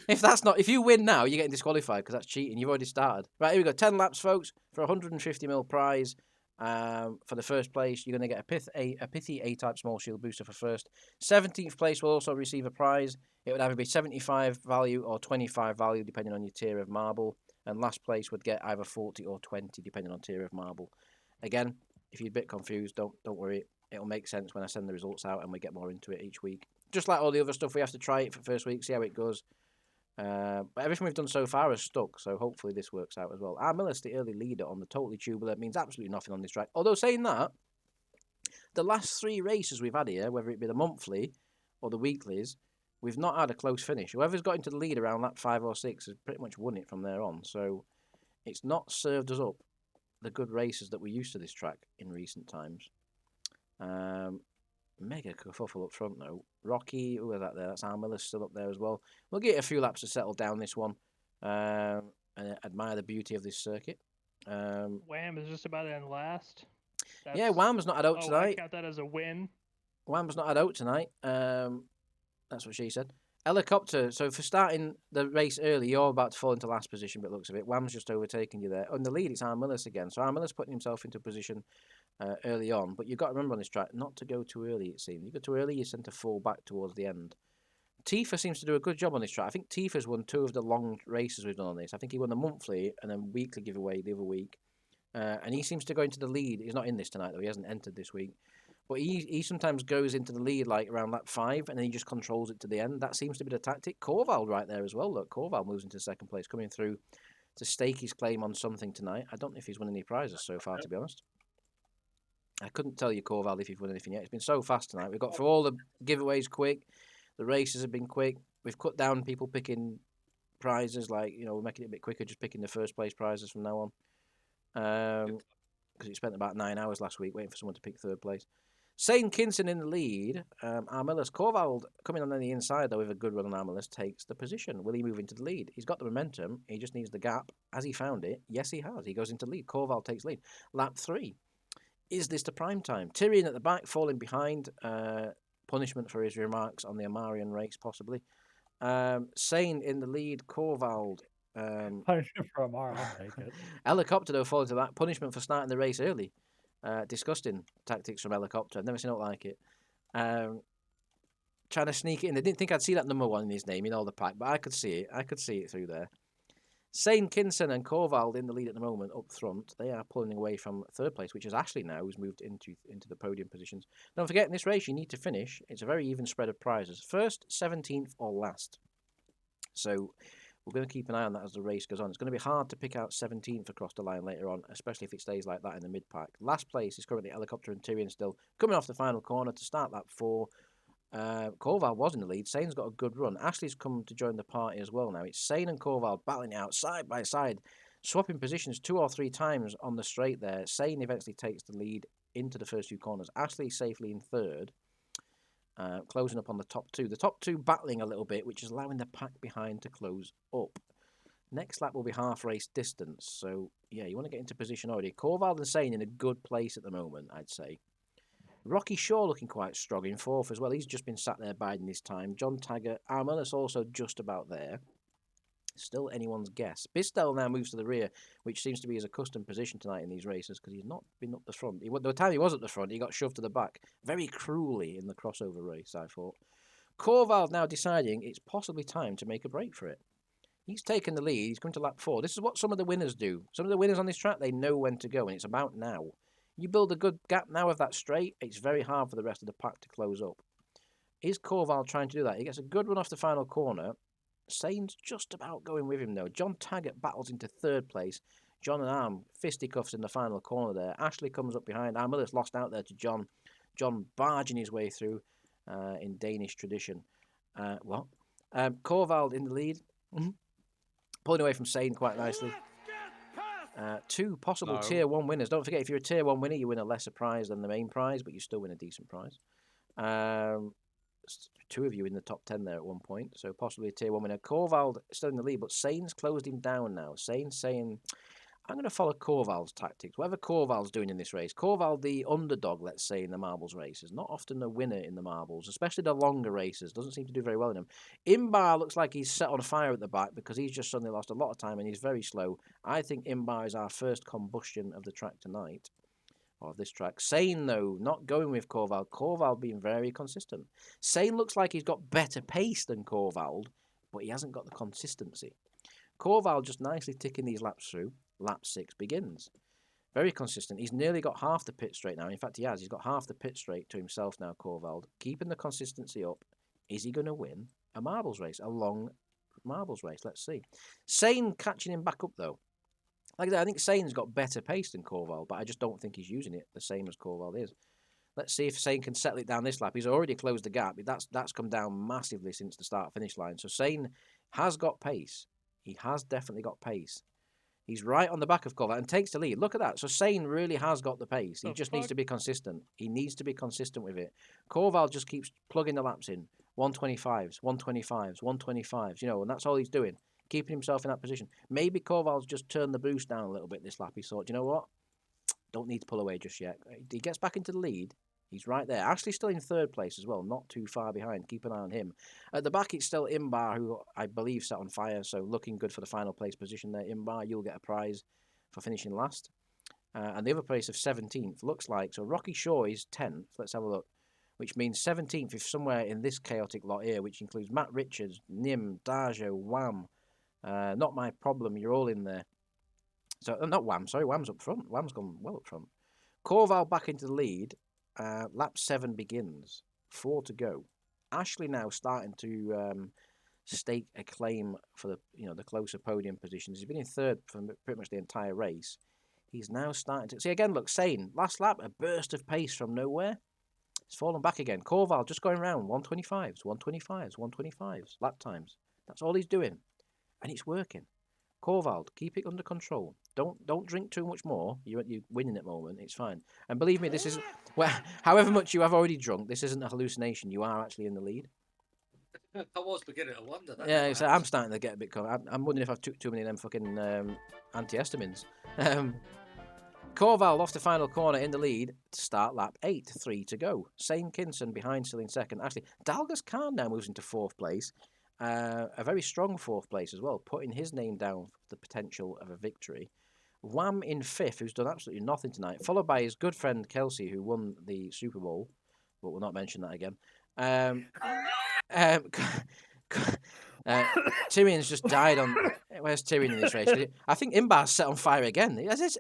If you win now, you're getting disqualified because that's cheating. You've already started. Right, here we go. 10 laps, folks, for 150 mil prize. For the first place, you're going to get a Pithy A-type small shield booster for first. 17th place will also receive a prize. It would either be 75 value or 25 value, depending on your tier of marble. And last place would get either 40 or 20, depending on tier of marble. Again, if you're a bit confused, don't worry. It'll make sense when I send the results out and we get more into it each week. Just like all the other stuff, we have to try it for first week, see how it goes. But everything we've done so far has stuck, so hopefully this works out as well. Miller's the early leader on the Totally Tubular. Means absolutely nothing on this track. Although saying that, the last 3 races we've had here, whether it be the monthly or the weeklies, we've not had a close finish. Whoever's got into the lead around lap 5 or 6 has pretty much won it from there on. So it's not served us up the good races that we're used to this track in recent times. Mega kerfuffle up front though. Rocky, who is that there? That's Miller's still up there as well. We'll get a few laps to settle down this one and admire the beauty of this circuit. Wham is just about to end last. Yeah, Wham's not had out tonight. I count that as a win. Wham's not had out tonight. That's what she said. Helicopter. So for starting the race early, you're about to fall into last position, but looks of it. Wham's just overtaking you there. On the lead, it's Miller's again. So Miller's putting himself into position early on. But you've got to remember on this track not to go too early, it seems. You go too early, you tend to fall back towards the end. Tifa seems to do a good job on this track. I think Tifa's won 2 of the long races we've done on this. I think he won the monthly and then weekly giveaway the other week. And he seems to go into the lead. He's not in this tonight, though. He hasn't entered this week. But he sometimes goes into the lead like around lap 5 and then he just controls it to the end. That seems to be the tactic. Corval right there as well. Look, Corval moves into second place, coming through to stake his claim on something tonight. I don't know if he's won any prizes so far, to be honest. I couldn't tell you, Corval, if you've won anything yet. It's been so fast tonight. We've got through all the giveaways quick. The races have been quick. We've cut down people picking prizes, like, we're making it a bit quicker, just picking the first place prizes from now on. Because we spent about 9 hours last week waiting for someone to pick third place. Saint Kinson in the lead. Armillers. Corval coming on the inside, though, with a good run on Armillers, takes the position. Will he move into the lead? He's got the momentum. He just needs the gap. Has he found it? Yes, he has. He goes into lead. Corval takes lead. Lap 3. Is this the prime time? Tyrion at the back, falling behind. punishment for his remarks on the Amarian race, possibly. Sane in the lead, Corvald. Punishment for Amar, I'll take it. Helicopter, though, falling to that. Punishment for starting the race early. Disgusting tactics from Helicopter. I've never seen it like it. Trying to sneak it in. They didn't think I'd see that number 1 in his name in all the pack, but I could see it. I could see it through there. Sane, Kinson and Corvald in the lead at the moment up front. They are pulling away from third place, which is Ashley now, who's moved into the podium positions. Don't forget, in this race, you need to finish. It's a very even spread of prizes. First, 17th or last. So we're going to keep an eye on that as the race goes on. It's going to be hard to pick out 17th across the line later on, especially if it stays like that in the mid-pack. Last place is currently Helicopter and Tyrion still coming off the final corner to start lap 4. Corval was in the lead. Sane's got a good run. Ashley's come to join the party as well now. It's Sane and Corval battling it out side by side, swapping positions 2 or 3 times on the straight there. Sane eventually takes the lead into the first 2 corners. Ashley safely in third, closing up on the top 2. The top 2 battling a little bit, which is allowing the pack behind to close up. Next lap will be half race distance. So, yeah, you want to get into position already. Corval and Sane in a good place at the moment, I'd say. Rocky Shaw looking quite strong in 4th as well. He's just been sat there biding his time. John Taggart, Armellus also just about there. Still anyone's guess. Bistel now moves to the rear, which seems to be his accustomed position tonight in these races because he's not been up the front. The time he was at the front, he got shoved to the back very cruelly in the crossover race, I thought. Corval now deciding it's possibly time to make a break for it. He's taken the lead. He's come to lap 4. This is what some of the winners do. Some of the winners on this track, they know when to go, and it's about now. You build a good gap now of that straight, it's very hard for the rest of the pack to close up. Is Corval trying to do that? He gets a good run off the final corner. Sane's just about going with him, though. John Taggart battles into 3rd place. John and Arm, fisticuffs in the final corner there. Ashley comes up behind. Armellus lost out there to John. John barging his way through in Danish tradition. Corval in the lead. Pulling away from Sane quite nicely. 2 possible Tier 1 winners. Don't forget, if you're a Tier 1 winner, you win a lesser prize than the main prize, but you still win a decent prize. 2 of you in the top 10 there at one point, so possibly a Tier 1 winner. Corval still in the lead, but Sane's closed him down now. Sane's saying, I'm going to follow Corval's tactics. Whatever Corval's doing in this race. Corval, the underdog, let's say, in the marbles races. Not often a winner in the marbles, especially the longer races. Doesn't seem to do very well in them. Imbar looks like he's set on fire at the back because he's just suddenly lost a lot of time and he's very slow. I think Imbar is our first combustion of the track tonight. Or of this track. Sane, though, not going with Corval. Corval being very consistent. Sane looks like he's got better pace than Corval, but he hasn't got the consistency. Corval just nicely ticking these laps through. Lap 6 begins. Very consistent. He's nearly got half the pit straight now. In fact, he has. He's got half the pit straight to himself now, Corval. Keeping the consistency up. Is he going to win a marbles race? A long marbles race? Let's see. Sane catching him back up, though. Like I said, I think Sane's got better pace than Corval, but I just don't think he's using it the same as Corval is. Let's see if Sane can settle it down this lap. He's already closed the gap. That's come down massively since the start-finish line. So Sane has got pace. He has definitely got pace. He's right on the back of Corval and takes the lead. Look at that. So Sane really has got the pace. He just needs to be consistent. He needs to be consistent with it. Corval just keeps plugging the laps in. 125s, 125s, 125s, and that's all he's doing. Keeping himself in that position. Maybe Corval's just turned the boost down a little bit this lap. He thought, you know what? Don't need to pull away just yet. He gets back into the lead. He's right there. Ashley's still in 3rd place as well, not too far behind. Keep an eye on him. At the back, it's still Imbar, who I believe set on fire, so looking good for the final place position there. Imbar, you'll get a prize for finishing last. And the other place of 17th looks like, so Rocky Shaw is 10th. Let's have a look. Which means 17th is somewhere in this chaotic lot here, which includes Matt Richards, Nim, Dajo, Wham. Not my problem, you're all in there. So, not Wham, sorry, Wham's up front. Wham's gone well up front. Corval back into the lead. Lap 7 begins. 4 to go. Ashley now starting to stake a claim for the closer podium positions. He's been in 3rd for pretty much the entire race. He's now starting to see again. Look, Sane last lap, a burst of pace from nowhere. He's fallen back again. Corval just going around 125s, 125s, 125s lap times. That's all he's doing, and it's working. Corval, keep it under control. Don't drink too much more. You're winning at the moment. It's fine. And believe me, this is however much you have already drunk, this isn't a hallucination. You are actually in the lead. I was beginning to wonder that. Yeah, so I'm starting to get a bit. I'm wondering if I've took too many of them fucking antihistamines. Corval off the final corner in the lead to start lap 8, 3 to go. Sane Kinson behind still in second. Actually, Dalgas Khan now moves into 4th place. A very strong 4th place as well, putting his name down for the potential of a victory. Wham in 5th, who's done absolutely nothing tonight, followed by his good friend Kelsey, who won the Super Bowl, but we'll not mention that again. Tyrion's just died on... Where's Tyrion in this race? I think Imbar's set on fire again. Has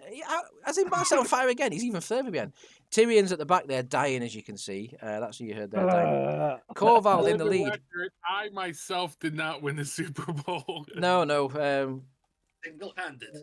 Imbar set on fire again? He's even further behind. Tyrion's at the back there, dying, as you can see. That's who you heard there, dying. Corval in the lead. Record, I myself did not win the Super Bowl. No. Single-handed.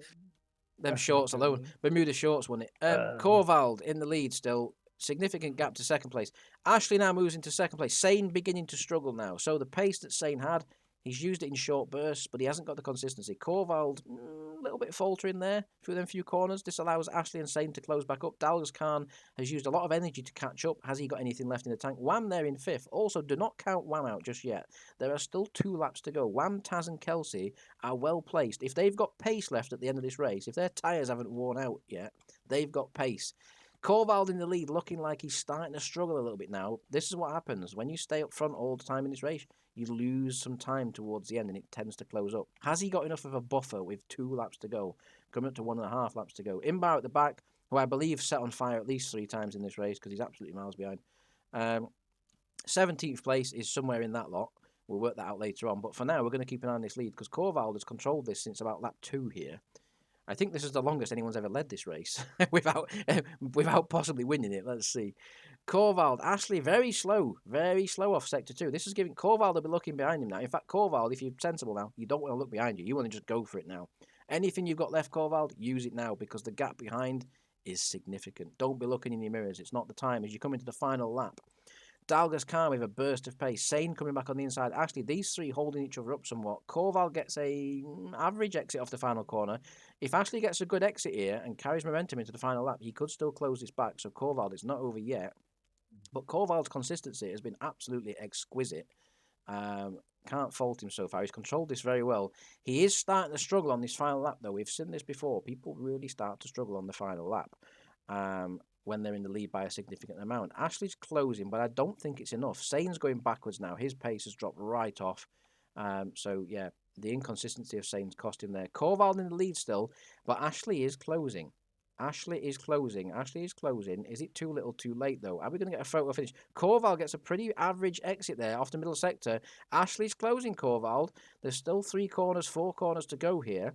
Them shorts alone. Bermuda shorts won it. Corvald in the lead still. Significant gap to second place. Ashley now moves into second place. Sane beginning to struggle now. So the pace that Sane had, he's used it in short bursts, but he hasn't got the consistency. Corvald, a little bit faltering there through them few corners. This allows Ashley and Sane to close back up. Dalgas Khan has used a lot of energy to catch up. Has he got anything left in the tank? Wham there in 5th. Also, do not count Wham out just yet. There are still 2 laps to go. Wham, Taz and Kelsey are well placed. If they've got pace left at the end of this race, if their tyres haven't worn out yet, they've got pace. Corvald in the lead, looking like he's starting to struggle a little bit now. This is what happens. When you stay up front all the time in this race, you lose some time towards the end and it tends to close up. Has he got enough of a buffer with 2 laps to go? Coming up to 1.5 laps to go. Imbar at the back, who I believe set on fire at least 3 times in this race because he's absolutely miles behind. 17th place is somewhere in that lot. We'll work that out later on. But for now, we're going to keep an eye on this lead because Corvald has controlled this since about lap 2 here. I think this is the longest anyone's ever led this race without possibly winning it. Let's see. Corvald, Ashley, very slow off sector 2. This is giving Corvald to be looking behind him now. In fact, Corvald, if you're sensible now, you don't want to look behind you. You want to just go for it now. Anything you've got left, Corvald, use it now because the gap behind is significant. Don't be looking in your mirrors. It's not the time as you come into the final lap. Dalgas Khan with a burst of pace. Sane coming back on the inside. Actually, these 3 holding each other up somewhat. Corval gets a average exit off the final corner. If Ashley gets a good exit here and carries momentum into the final lap, he could still close this back. So Corval is not over yet. But Corval's consistency has been absolutely exquisite. Can't fault him so far. He's controlled this very well. He is starting to struggle on this final lap, though. We've seen this before. People really start to struggle on the final lap. When they're in the lead by a significant amount. Ashley's closing, but I don't think it's enough. Sane's going backwards now. His pace has dropped right off. So, yeah, the inconsistency of Sane's cost him there. Corval in the lead still, but Ashley is closing. Ashley is closing. Is it too little, too late, though? Are we going to get a photo finish? Corval gets a pretty average exit there off the middle sector. Ashley's closing, Corval. There's still 4 corners to go here.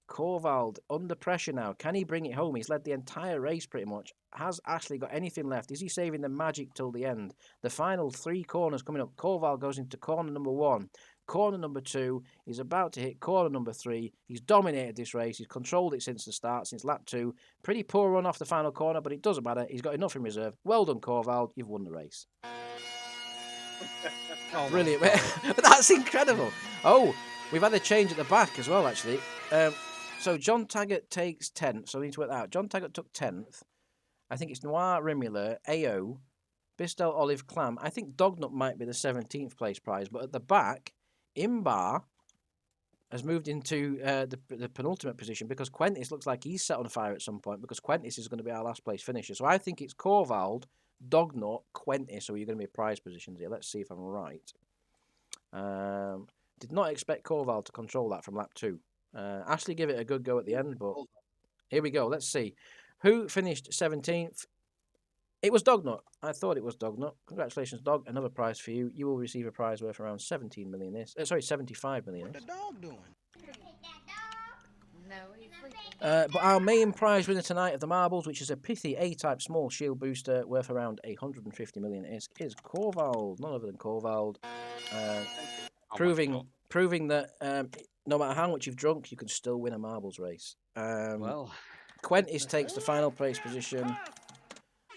Corvald under pressure now. Can he bring it home? He's led the entire race pretty much. Has Ashley got anything left? Is he saving the magic till the end? The final 3 corners coming up. Corvald goes into corner number 1. Corner number 2. He's about to hit corner number 3. He's dominated this race. He's controlled it since the start, since lap 2. Pretty poor run off the final corner, but it doesn't matter. He's got enough in reserve. Well done, Corvald. You've won the race. Brilliant. That's incredible. Oh, we've had a change at the back as well, actually. So John Taggart takes 10th, so we need to work that out. John Taggart took 10th. I think it's Noir Rimula, AO, Bistel Olive Clam. I think Dognut might be the 17th place prize, but at the back, Imbar has moved into the penultimate position because Quentis looks like he's set on fire at some point because Quentis is going to be our last place finisher. So I think it's Corvald, Dognut, Quentis, so you're going to be prize positions here. Let's see if I'm right. Did not expect Corvald to control that from lap 2. Ashley gave it a good go at the end, but here we go. Let's see. Who finished 17th? It was Dognut. I thought it was Dognut. Congratulations, Dog. Another prize for you. You will receive a prize worth around 17 million. 75 million. What the dog doing? No, he's sleeping. But our main prize winner tonight of the marbles, which is a pithy A-type small shield booster worth around 150 million, is Corvald. None other than Corvald. Proving that no matter how much you've drunk, you can still win a marbles race. Quentis takes the final place position.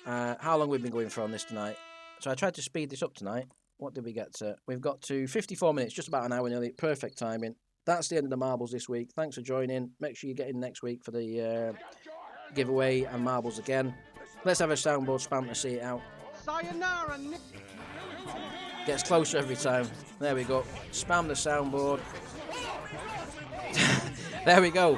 How long we've been going for on this tonight? So I tried to speed this up tonight. What did we get to? We've got to 54 minutes, just about an hour nearly. Perfect timing. That's the end of the marbles this week. Thanks for joining. Make sure you get in next week for the giveaway and marbles again. Let's have a soundboard spam to see it out. Sayonara, Nick. Gets closer every time. There we go. Spam the soundboard. There we go.